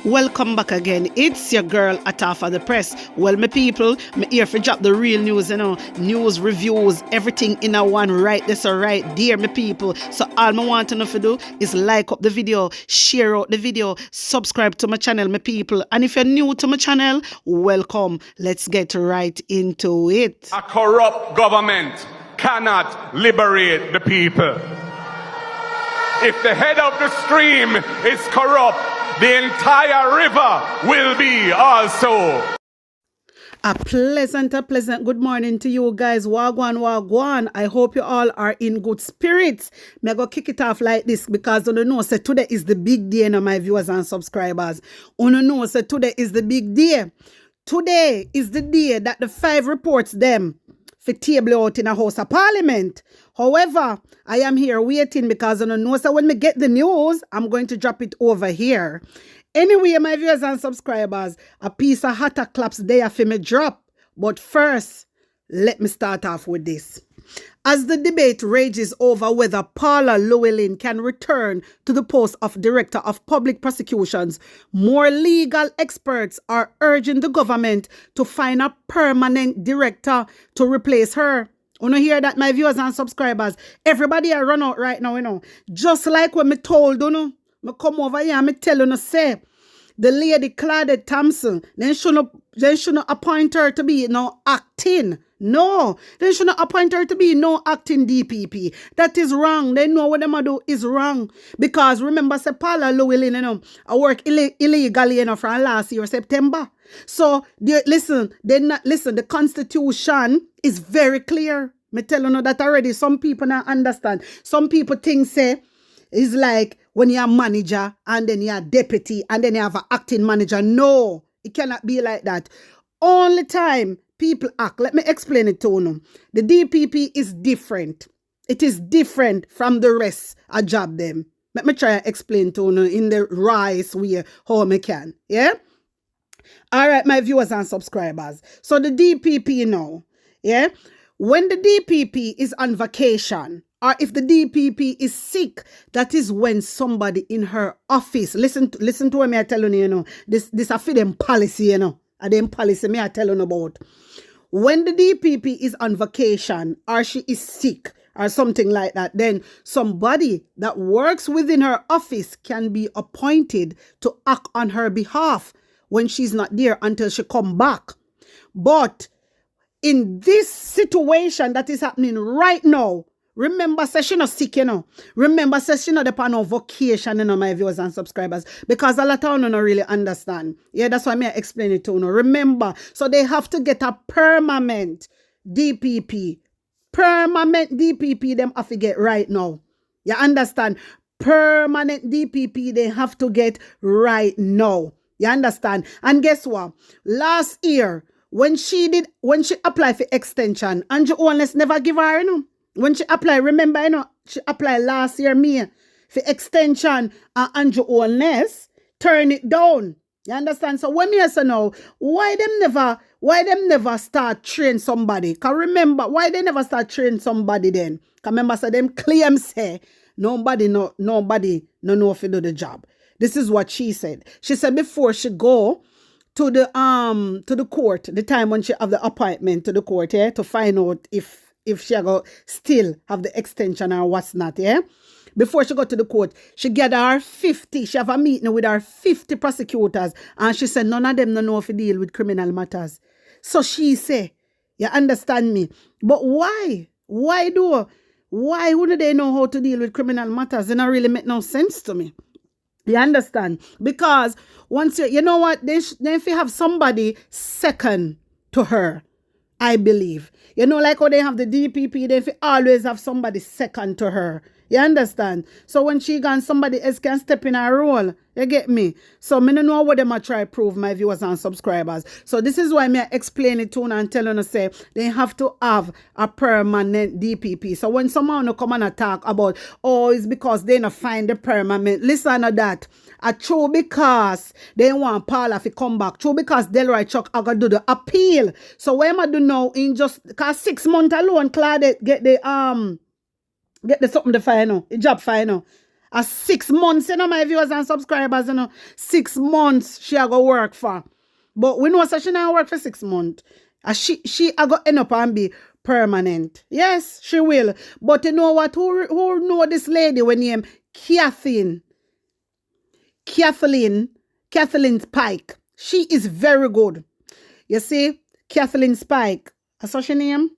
Welcome back again. It's your girl Atafa the Press. Well, my people, me here for drop the real news, news, reviews, everything in a one right this or right there, my people. So all I want to know to do is like up the video, share out the video, subscribe to my channel, my people. And if you're new to my channel, welcome. Let's get right into it. A corrupt government cannot liberate the people. If the head of the stream is corrupt, the entire river will be also. A pleasant good morning to you guys. Wagwan. I hope you all are in good spirits. Me go kick it off like this because you know say today is the big day, my viewers and subscribers. You know say today is the big day. Today is the day that the 5 reports them for table out in a House of Parliament. However, I am here waiting because I know so when we get the news, I'm going to drop it over here. Anyway, my viewers and subscribers, a piece of hotter claps there for me drop. But first, let me start off with this. As the debate rages over whether Paula Llewellyn can return to the post of Director of Public Prosecutions, more legal experts are urging the government to find a permanent director to replace her. You hear that, my viewers and subscribers? Everybody are run out right now, Just like when me told, me come over here and me tell you, say, the lady Claudette Thompson, then shouldn't appoint her to be acting. No, they shouldn't appoint her to be acting DPP. That is wrong. They know what they do is wrong. Because remember, say Paula Llewellyn, I work illegally from last year, September. So, the Constitution is very clear. Me tell you that already. Some people not understand. Some people think, say, it's like when you're a manager and then you're a deputy and then you have an acting manager. No, it cannot be like that. Only time people act. Let me explain it to you. The DPP is different. It is different from the rest of job them. Let me try to explain to you in the right way how I can. Yeah? All right, my viewers and subscribers. So the DPP now, yeah? When the DPP is on vacation, or if the DPP is sick, that is when somebody in her office, listen to what I tell you, this a for them policy, a them policy me I tell you about. When the DPP is on vacation or she is sick or something like that, then somebody that works within her office can be appointed to act on her behalf when she's not there until she come back. But in this situation that is happening right now, remember, say she not sick, Remember, say she not upon no vacation, my viewers and subscribers. Because a lot of them don't really understand. Yeah, that's why I explain it to you. Remember, so they have to get a permanent DPP. Permanent DPP them have to get right now. You understand? Permanent DPP they have to get right now. You understand? And guess what? Last year, when she applied for extension, Andrew Holness never give her, When she applied, remember, she applied last year, for extension, and Andrew Holness turn it down. You understand? So when me say now, why them never start train somebody? Cause remember, why they never start train somebody then? Cause remember, so them claim say nobody know if you do the job. This is what she said. She said before she go to the court, the time when she have the appointment to the court, yeah, to find out if she go still have the extension or what's not, yeah. Before she go to the court, she get her 50. She have a meeting with her 50 prosecutors, and she said none of them don't know if to deal with criminal matters. So she say, you understand me? But why? Why wouldn't they know how to deal with criminal matters? It don't really make no sense to me. You understand? Because once you know what, if you have somebody second to her, I believe. Like how they have the DPP, they always have somebody second to her. You understand? So when she gone, somebody else can step in her role. You get me? So I don't know what they might try to prove, my viewers and subscribers. So this is why I explain it to you and tell you, say, they have to have a permanent DPP. So when someone come and talk about, it's because they not find the permanent, listen to that. True because they want Paula to come back. True because Delroy Chuck are going to do the appeal. So what am I do now in just, because 6 months alone, Claudette get the something to find, the job final. A 6 months, you know, my viewers and subscribers, you know. 6 months she a go work for. But we know that she not work for 6 months. She a go end up and be permanent. Yes, she will. But you know what? Who know this lady when name Kathleen Pike. She is very good. You see, Kathleen Pike. That's what she name?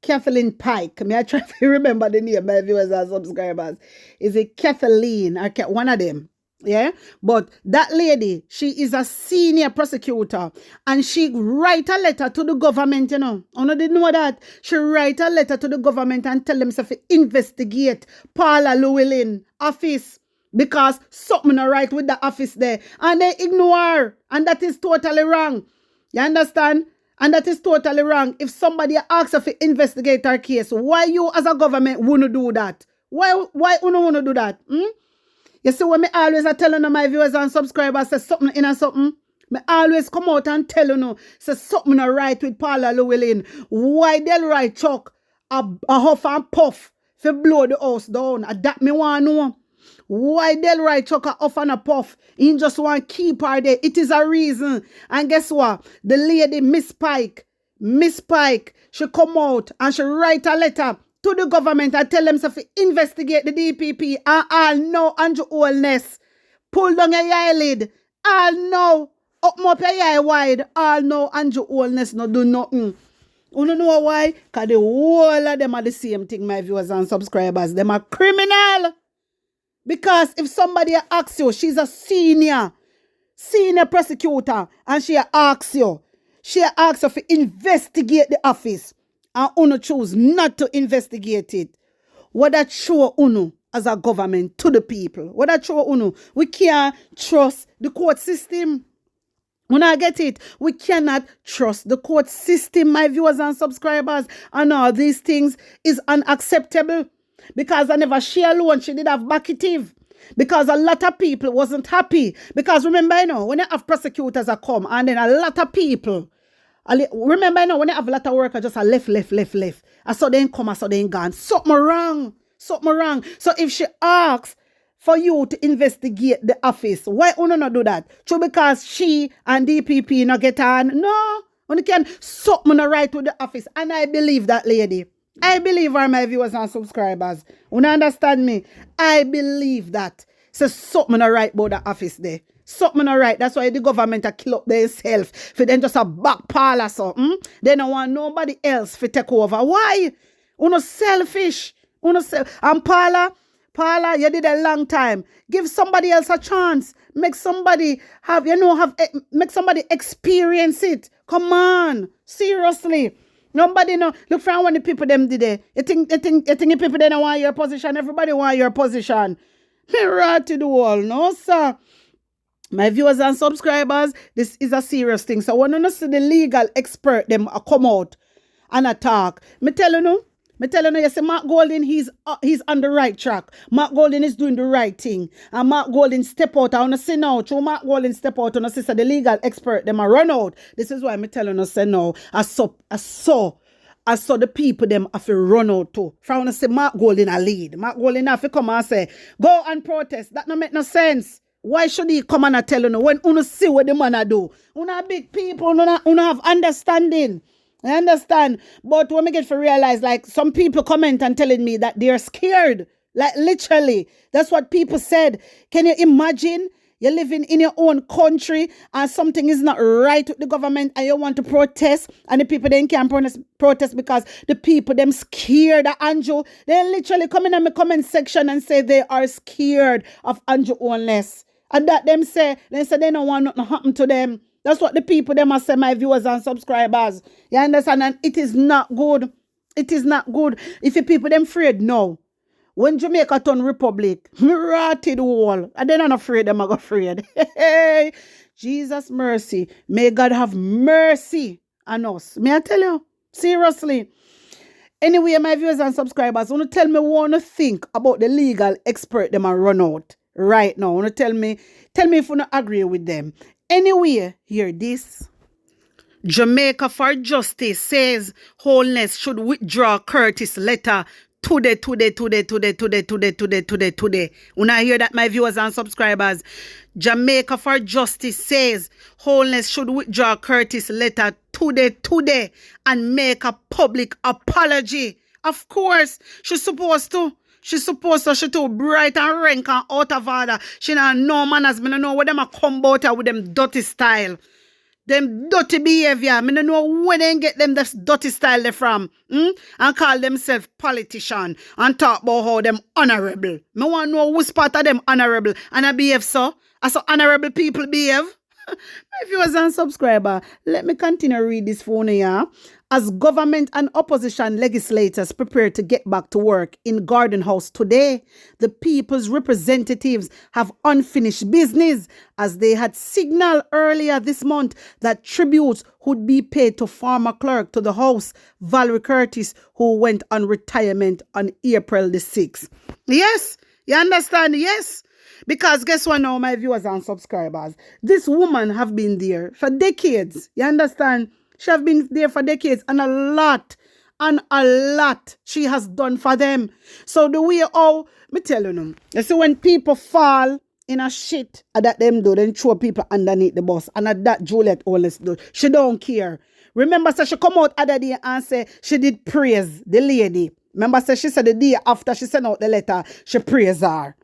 Kathleen Pike. May I try to remember the name, my viewers and subscribers. Is it Kathleen or one of them? Yeah, but that lady, she is a senior prosecutor and she write a letter to the government, you know. I didn't know that. She write a letter to the government and tell them to investigate Paula Llewellyn office because something not right with the office there. And they ignore her. And that is totally wrong. You understand? And that is totally wrong. If somebody asks her to investigate her case, why you as a government wouldn't do that? Why you don't want to do that? You see, when me always I tell my viewers and subscribers, say something in a something, me always come out and tell say something not right with Paula Llewellyn. Why they'll write Chuck a huff and puff to blow the house down? That me want to know. Why they'll write Chuck a huff and a puff? He just want to keep her there. It is a reason. And guess what? The lady, Miss Pike, she come out and she write a letter to the government and tell them to investigate the DPP and all know Andrew Holness. Pull down your eyelid. All know. Up your eye wide. All know Andrew Holness no do nothing. You know why? Because the whole of them are the same thing, my viewers and subscribers. Them are criminal. Because if somebody asks you, she's a senior prosecutor, and she asks you to investigate the office. And Uno choose not to investigate it. What that show Uno as a government to the people? What that show Uno? We can't trust the court system. When I get it, we cannot trust the court system, my viewers and subscribers. And all these things is unacceptable. Because I never she alone, she did have backative. Because a lot of people wasn't happy. Because remember, when you have prosecutors that come, and then a lot of people, remember, when you have a lot of workers just left. I saw them come, I saw them gone. Something wrong. So if she asks for you to investigate the office, why you not do that? True, because she and DPP not get on? No. When can something not right with the office. And I believe that lady. I believe her, my viewers and subscribers. You understand me? I believe that. So something not right about the office there. Something not right. That's why the government are kill up themselves. For them just a back parlor so. They don't want nobody else to take over. Why? Uno selfish. And Paula, you did a long time. Give somebody else a chance. Make somebody make somebody experience it. Come on. Seriously. Nobody know. Look for when the people them did it. You think the people they don't want your position. Everybody want your position. Me right to the wall. No, sir. My viewers and subscribers, this is a serious thing. So when you see the legal expert them come out and attack, me tell you, you see Mark Golden, he's on the right track. Mark Golden is doing the right thing. And Mark Golden step out. I want to say now, through Mark Golden step out and say the legal expert, them a run out. This is why I'm telling you, say no. I saw the people them have to run out too. If I want to say Mark Golden a lead. Mark Golden have to come and say, go and protest. That don't make no sense. Why should he come and tell you when you see what the man do? You are big people, you have understanding. I understand. But when we get to realize, like, some people comment and telling me that they're scared. Like, literally. That's what people said. Can you imagine? You're living in your own country and something is not right with the government and you want to protest and the people then can't protest because the people them scared of Andrew. They literally come in my comment section and say they are scared of Andrew Holness. And that they say they don't want nothing to happen to them. That's what the people them must say, my viewers and subscribers. You understand? And it is not good. It is not good. If the people them afraid, no. When Jamaica turn republic, me rotted wall. And they're not afraid, them are afraid. Jesus mercy. May God have mercy on us. May I tell you? Seriously. Anyway, my viewers and subscribers, want to tell me what you think about the legal expert them are run out right now. Want to tell me if you don't agree with them. Anyway, hear this. Jamaica for Justice says Holness should withdraw Curtis' letter Today. When I hear that, my viewers and subscribers, Jamaica for Justice says Wholeness should withdraw Curtis' letter today and make a public apology. Of course, she's supposed to. She too bright and rank and out of order. She not know manners. Me no know where them a come about her with them dirty style. Them dirty behavior. Me no know where they get them this dirty style they from. And call themselves politician and talk about how them honorable. Me want to know who's part of them honorable. And I behave so. As so honorable people behave. My viewers and subscriber, let me continue to read this phone here. As government and opposition legislators prepare to get back to work in Garden House today, the people's representatives have unfinished business as they had signaled earlier this month that tributes would be paid to former clerk to the House, Valerie Curtis, who went on retirement on April the 6th. Yes, you understand? Yes. Because guess what now, my viewers and subscribers? This woman have been there for decades. You understand? She have been there for decades and a lot she has done for them. So the way how, me tell you now, you see when people fall in a shit that them do, then throw people underneath the bus. And that Juliet always do. She don't care. Remember, so she come out other day and say she did praise the lady. Remember, so she said the day after she sent out the letter, she praised her.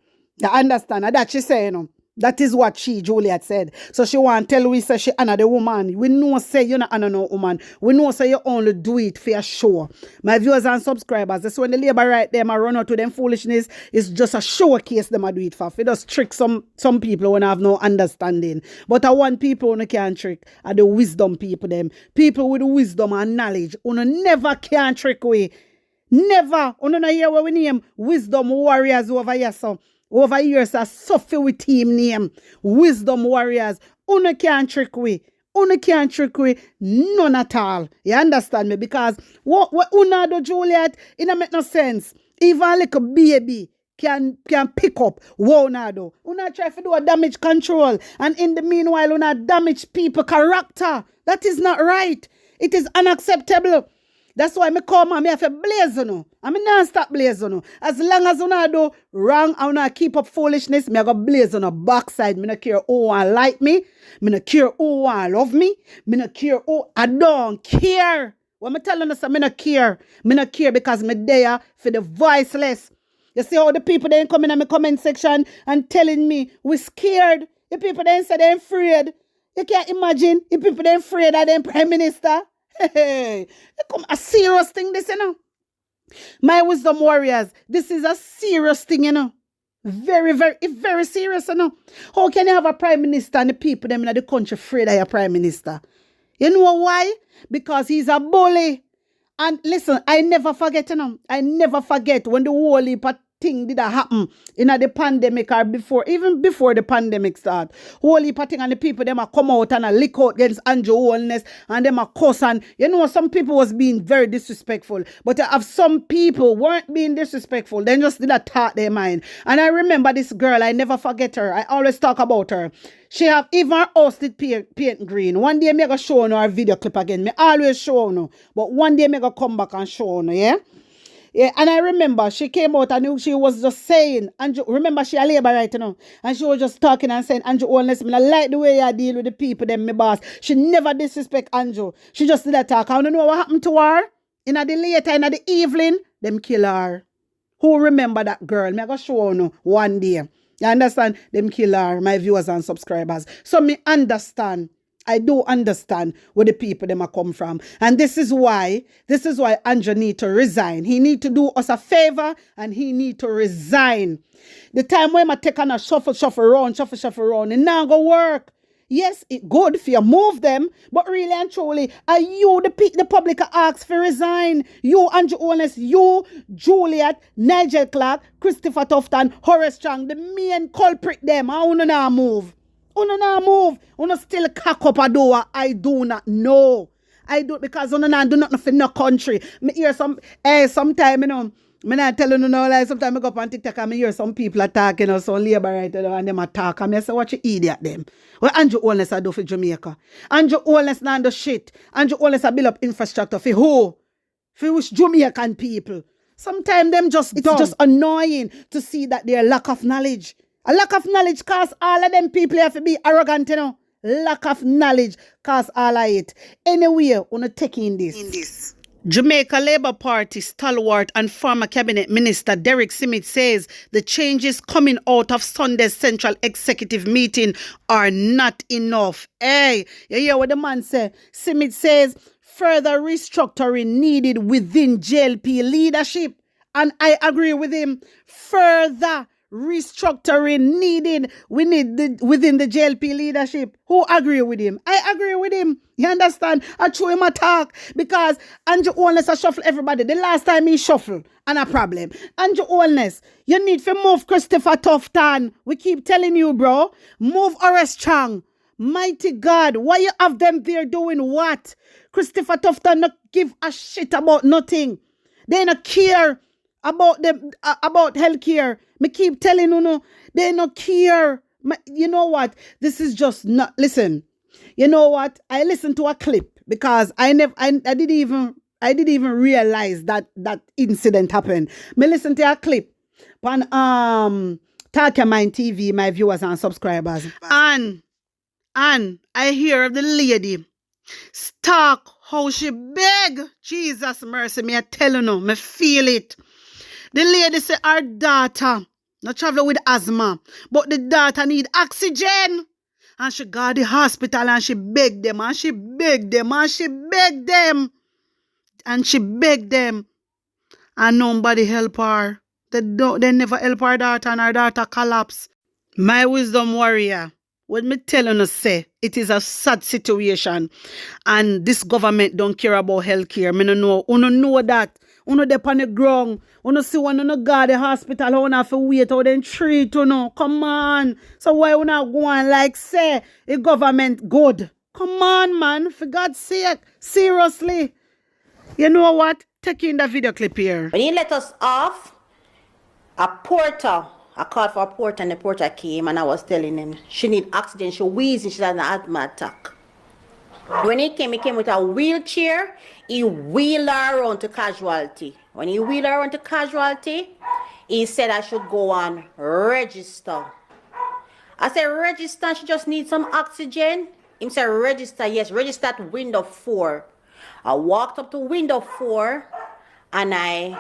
You understand? And that she say, you know, that is what Juliet said. So she want to tell we say she honor the woman. We know say you not honor no woman. We know say you only do it for your show. My viewers and subscribers, that's when the labor right there, I run out to them foolishness. It's just a showcase them I do it for. It just trick some people when I have no understanding. But I want people who can trick are the wisdom people them. People with wisdom and knowledge who never can trick we. Never. Who no hear what we name wisdom warriors over here so. Over years, I suffer with team name. Wisdom warriors. Una can't trick we. Una can't trick we. None at all. You understand me? Because what una do, Juliet, it don't make no sense. Even like a baby can pick up what una do. Una try to do a damage control. And in the meanwhile, una damage people character. That is not right. It is unacceptable. That's why me come and me have to blaze on. I mean, not stop blaze on. As long as you do wrong and you keep up foolishness, me go blaze on the backside. Me not care who want like me. Me not care who want love me. Me not care who. I don't care. What me telling us, me not care. Me not care because me there for the voiceless. You see how the people they come in my comment section and telling me we scared. The people they say they're afraid. You can't imagine the people they afraid of them prime minister. Hey, come a serious thing this, you know. My wisdom warriors, this is a serious thing, you know. Very, very serious, you know. How can you have a prime minister and the people them in the country afraid of your prime minister? You know why? Because he's a bully. And listen, I never forget, you know. I never forget when the whole heap of thing did happen in the pandemic or before, even before the pandemic start. Whole heap of thing and the people them a come out and a lick out against Andrew Wellness and them a cuss and you know some people was being very disrespectful. But I have some people weren't being disrespectful. They just did a thought their mind. And I remember this girl, I never forget her. I always talk about her. She have even her house did paint green. One day me go show her a video clip again. Me always show her. But one day me go come back and show her, yeah? Yeah, and I remember she came out and she was just saying, Andrew, remember she a labor right, you know, and she was just talking and saying, Andrew Wellness, I like the way you deal with the people, them, my boss. She never disrespect Andrew. She just did that talk. I don't know what happened to her. In the later, in the evening, them kill her. Who remember that girl? Me I go show you one day. You understand? Them kill her, my viewers and subscribers. So me understand. I do understand where the people them are come from. And this is why Andrew need to resign. He need to do us a favor and he need to resign. The time when I take on a shuffle around, it now go work. Yes, it good for you move them, but really and truly, are you the public ask for resign? You, Andrew Wellness, you, Juliet, Nigel Clark, Christopher Tufton, Horace Strong, the main culprit them. I wanna now move. Una not move. Una still cock up a door. I do not know. I do because una not do nothing for no country. Me hear sometime, you know, me not telling you no like sometimes I go up on TikTok and me hear some people attacking, you know, some labor right, you know, and them attack. And I say, what you idiot them? What Andrew Wellness I do for Jamaica? Andrew Wellness not do shit. Andrew Wellness I build up infrastructure for who? For which Jamaican people? Sometimes them just it's just annoying to see that their lack of knowledge. A lack of knowledge cause all of them people have to be arrogant, you know. Lack of knowledge cause all of it. Anyway, wanna take in this. Jamaica Labour Party stalwart and former Cabinet Minister Derek Simit says the changes coming out of Sunday's Central Executive meeting are not enough. Hey, you hear what the man say? Simit says further restructuring needed within JLP leadership. And I agree with him. Further restructuring needed within the JLP leadership. Who agree with him? I agree with him. You understand? I threw him a talk because Andrew Holness a shuffle everybody. The last time he shuffled, and a problem. Andrew Holness, you need to move Christopher Tufton. We keep telling you, bro. Move Horace Chang. Mighty God, why you have them there doing what? Christopher Tufton not give a shit about nothing. They not care about them about healthcare. Me keep telling you, no, they not care. You know what? This is just not. Listen, you know what? I listened to a clip because I didn't even realize that incident happened. Me listen to a clip on Talk Your Mind TV, my viewers and subscribers, and I hear of the lady talk how she beg. Jesus mercy, me I tell you no, me feel it. The lady say her daughter not travel with asthma, but the daughter need oxygen. And she got the hospital and she begged them and she begged them and she begged them. And she begged them. And nobody help her. They never help her daughter and her daughter collapse. My wisdom warrior, what me telling us say, it is a sad situation. And this government don't care about healthcare. Me no know. Uno know that. Uno dey on the ground. Uno see one uno guard the hospital. Uno have to wait how they treat uno. Come on. So why uno go on like say the government good? Come on, man. For God's sake. Seriously. You know what? Take in the video clip here. When he let us off, a porter, I called for a porter and the porter came and I was telling him she need oxygen, she wheezing, she has an asthma attack. When he came with a wheelchair. He wheeled her around to casualty. When he wheeled her around to casualty, he said I should go on register. I said, register, she just needs some oxygen. He said, register, yes, register at window 4. I walked up to window 4 and I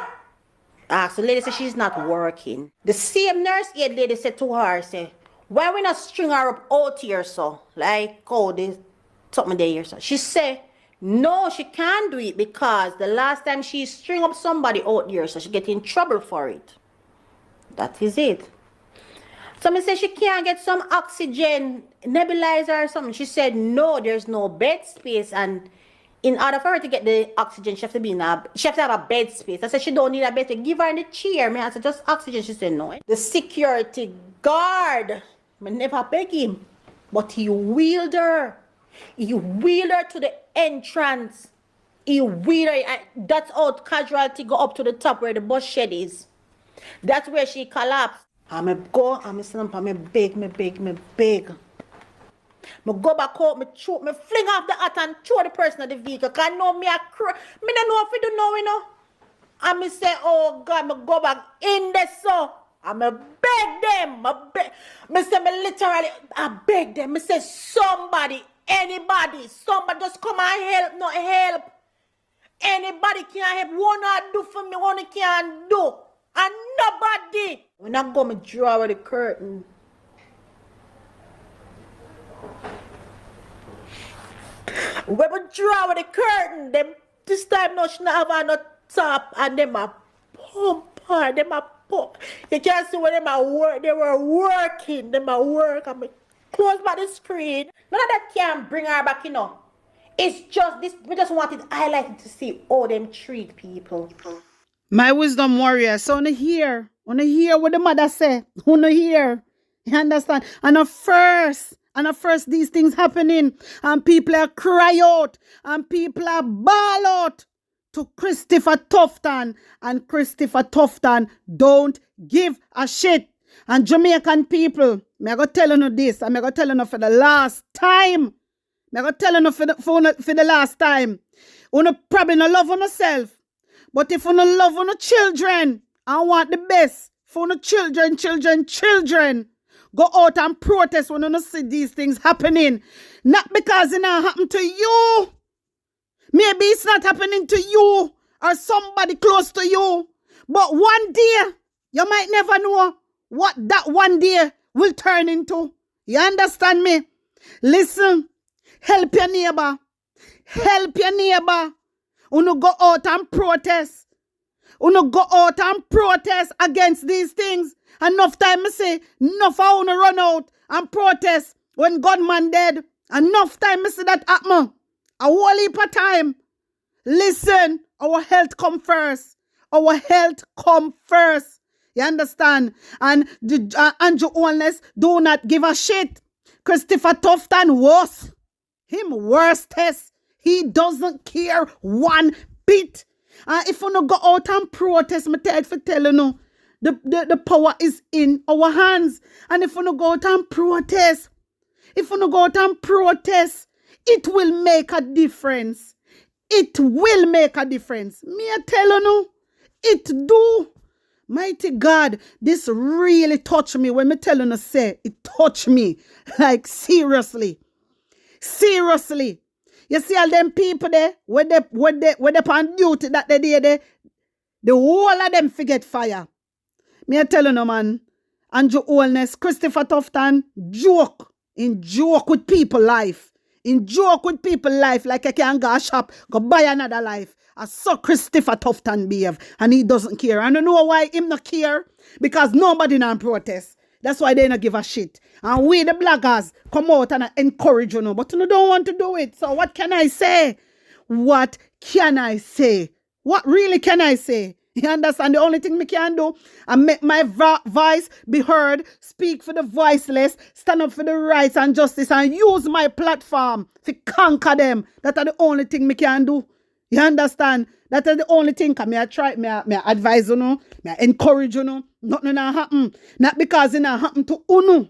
asked the lady, said she's not working. The same nurse aide lady said to her, say, why we not string her up out here so? Like, oh, there's something there here so. She said, no, she can't do it because the last time she string up somebody out here, so she get in trouble for it. That is it. So me say she can't get some oxygen nebulizer or something. She said no, there's no bed space, and in order for her to get the oxygen, she have to have a bed space. I said she don't need a bed. To give her in the chair. I said just oxygen. She said no. The security guard, I never beg him, but he wheeled her. He wheeled her to the entrance. He wheeled her. That's how casualty go up to the top where the bus shed is. That's where she collapsed. I go, I stand up, I beg. Me go back home, me fling off the hat and throw the person in the vehicle. Cause I know me a cry. Me don't know if you don't know, you know. And me say, oh God, me go back in the so. I beg them. Me say me literally, I beg them. Me say somebody, anybody, somebody just come and help, not help. Anybody can help. One not do for me, one can do. And nobody. When I go, me draw the curtain. When we draw the curtain, them this time no she not have no top and them a pump her, them a pump. You can see when them a work, they were working, them a work and me close by the screen. None of that can bring her back, you know. It's just this, we just wanted highlighted to see how them treat people. My wisdom warrior, so wanna hear what the mother say. Wanna hear. You understand? And at first these things happening and people are cry out and people are bawl out to Christopher Tufton, and Christopher Tufton don't give a shit. And Jamaican people, me I go telling you this, and me I go telling you for the last time. Me I go telling you for the last time. You probably not love on yourself. But if you no love your children and want the best for your children, go out and protest when you no see these things happening. Not because it not happen to you. Maybe it's not happening to you or somebody close to you. But one day, you might never know what that one day will turn into. You understand me? Listen, help your neighbor. Help your neighbor. Uno go out and protest. Uno go out and protest against these things. Enough time I say, enough I wanna run out and protest when gunman dead. Enough time I say that happen. A whole heap of time. Listen, our health come first. Our health come first. You understand? And Andrew Holness do not give a shit. Christopher Tufton worse. Him worstest. He doesn't care one bit. If you no go out and protest, me tell you no, the power is in our hands. And if you no go out and protest, it will make a difference. It will make a difference. Me I tell you no, it do. Mighty God, this really touched me. When me tell you no say, it touched me. Like seriously. Seriously. You see all them people there, when they on duty that they did, the whole of them forget fire. Me I tell you no man, Andrew Holness, Christopher Tufton, joke with people life. Joke with people life like I can go shop, go buy another life. I saw Christopher Tufton behave and he doesn't care. And you know why him not care? Because nobody not protest. That's why they not give a shit. And we the bloggers come out and encourage you know, but you don't want to do it. So what can I say? What can I say? What really can I say? You understand? The only thing me can do, I make my voice be heard, speak for the voiceless, stand up for the rights and justice, and use my platform to conquer them. That are the only thing me can do. You understand? That is the only thing. Cause me I try, me advise you know, me I encourage you know. Nothing not happen. Not because it not happen to uno.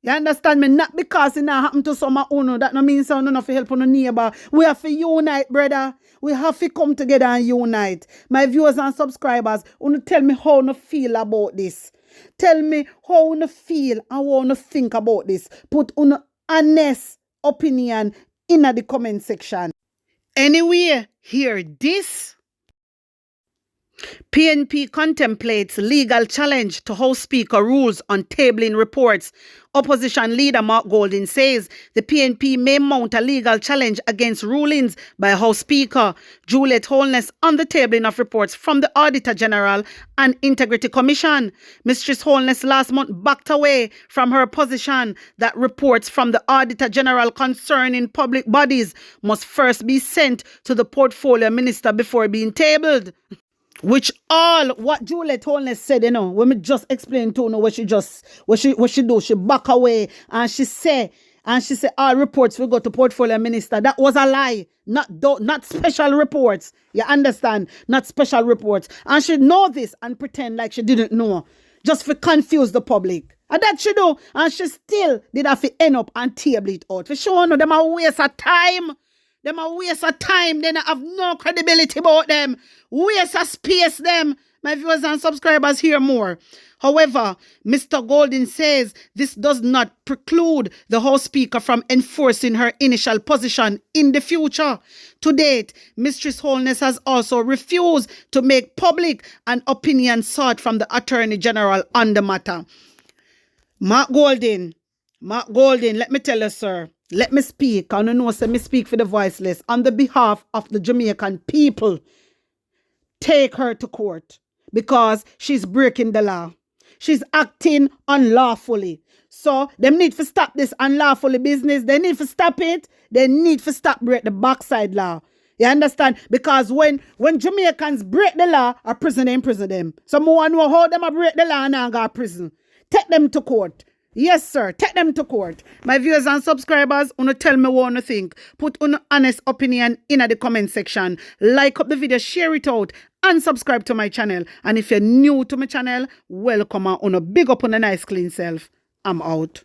You understand me? Not because it not happen to some uno. That no means so no for help on the neighbor. We have to unite, brother. We have to come together and unite. My viewers and subscribers, uno tell me how you feel about this. Tell me how you feel and how you think about this. Put uno honest opinion in the comment section. Anyway, hear this. PNP contemplates legal challenge to House Speaker rules on tabling reports. Opposition leader Mark Golding says the PNP may mount a legal challenge against rulings by House Speaker Juliet Holness on the tabling of reports from the Auditor General and Integrity Commission. Mistress Holness last month backed away from her position that reports from the Auditor General concerning public bodies must first be sent to the Portfolio Minister before being tabled. Which all what Juliet Holness said, you know, when me just explain to you what she do, she back away and she say all reports will go to Portfolio Minister. That was a lie. Not special reports. You understand? Not special reports. And she know this and pretend like she didn't know. Just to confuse the public. And that she do. And she still did have to end up and table it out. For sure, no, them a waste of time. Them a waste of time. They have no credibility about them. Waste of space them. My viewers and subscribers hear more. However, Mr. Golding says this does not preclude the House Speaker from enforcing her initial position in the future. To date, Mistress Holness has also refused to make public an opinion sought from the Attorney General on the matter. Mark Golding, let me tell you, sir. Let me speak. I don't know, say me speak for the voiceless. On the behalf of the Jamaican people, take her to court because she's breaking the law. She's acting unlawfully. So, them need to stop this unlawfully business. They need to stop it. They need to stop break the backside law. You understand? Because when Jamaicans break the law, a prison, they imprison them. Someone know how them break the law and now go to prison. Take them to court. Yes, sir. Take them to court. My viewers and subscribers, tell me what you think. Put an honest opinion in the comment section. Like up the video, share it out, and subscribe to my channel. And if you're new to my channel, welcome and big up on a nice clean self. I'm out.